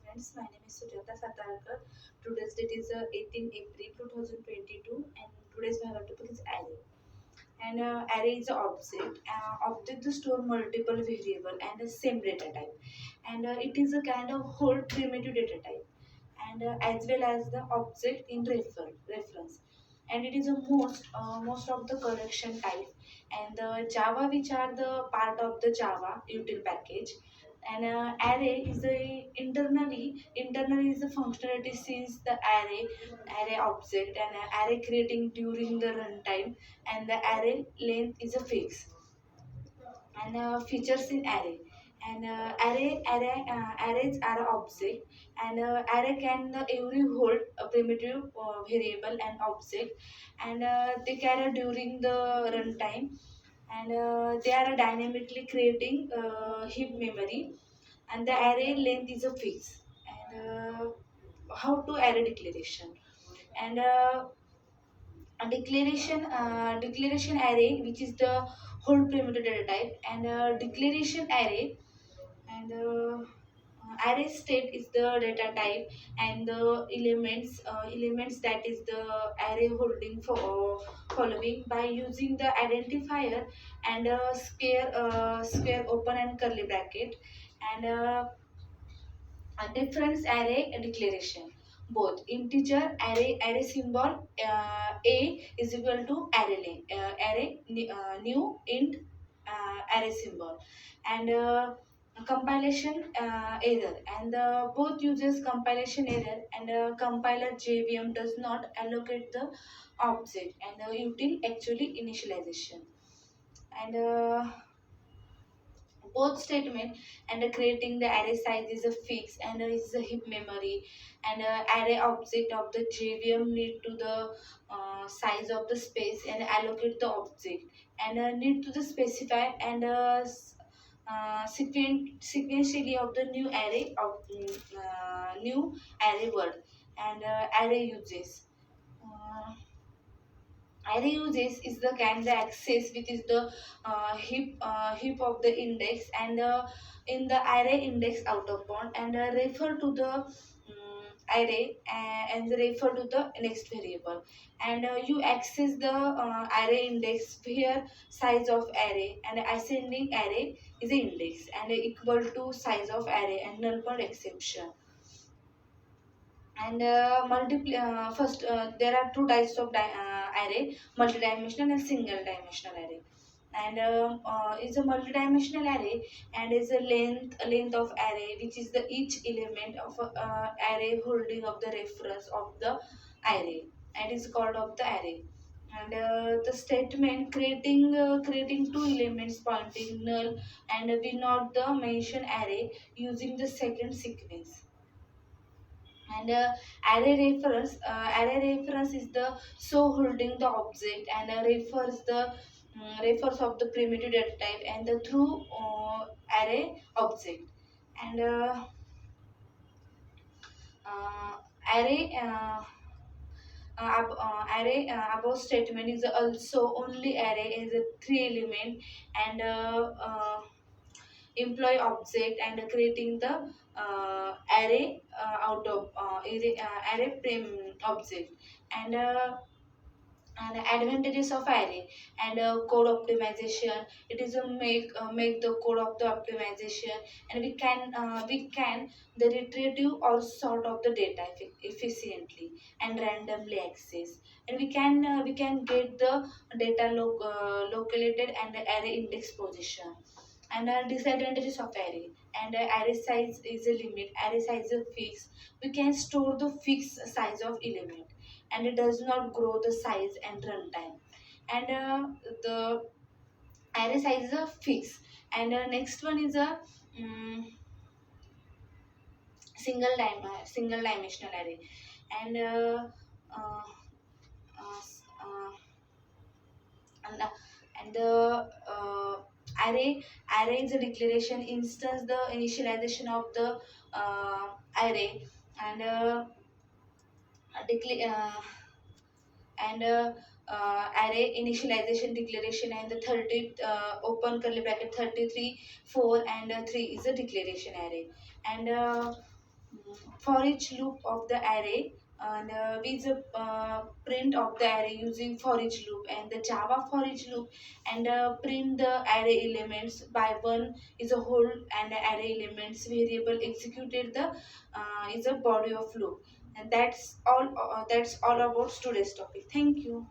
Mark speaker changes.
Speaker 1: friends, my name is Sujata Satarkar. Today's date is 18 April 2022 and today's my topic is array. And array is an object. Object to store multiple variable and the same data type. And it is a kind of whole primitive data type and as well as the object in reference. And it is a most of the collection type and the Java which are the part of the Java util package and array is a internally is a functionality since the array object and array creating during the runtime and the array length is a fix and features in array and arrays are object and array can every hold a primitive variable and object and they carry during the runtime and they are dynamically creating heap memory and the array length is a fix and how to array declaration and declaration array which is the whole primitive data type and declaration array and array state is the data type and the elements that is the array holding for following by using the identifier and square open and curly bracket and a difference array declaration both integer array symbol a is equal to new int array symbol and compilation error and both uses compilation error and compiler JVM does not allocate the object and util actually initialization and both statement and creating the array size is a fix and is a heap memory and array object of the JVM need to the size of the space and allocate the object and need to the specify and sequentially of the new array word and array uses. Uh, Array uses is the can the access which is the heap of the index and in the array index out of bound and refer to the array and refer to the next variable and you access the array index here size of array and ascending array is the index and equal to size of array and null point exception and first there are two types of array multidimensional and single dimensional array and is a multidimensional array and is a length of array which is the each element of a, array holding of the reference of the array and is called of the array and the statement creating two elements pointing null and we not the mention array using the second sequence and array reference is the so holding the object and refers of the primitive data type and the through array object and uh, array array above statement is also only array is a three element and employee object and creating the array out of array object and and advantages of array and code optimization it is a make the code of the optimization and we can the retrieve or sort of the data efficiently and randomly access and we can get the data located and the array index position and disadvantages of array and array size is a limit array size is fixed we can store the fixed size of element and it does not grow the size and runtime and the array size is a fixed and next one is a single dimensional array and uh, uh, uh, and the array is a declaration instance the initialization of the array and decla- uh, and array initialization declaration and the 30 open curly bracket 33 4 and 3 is a declaration array and for each loop of the array, and with the print of the array using for each loop, and the Java for each loop, and print the array elements by one is a whole, and array elements variable executed the is a body of loop. And that's all about today's topic. Thank you.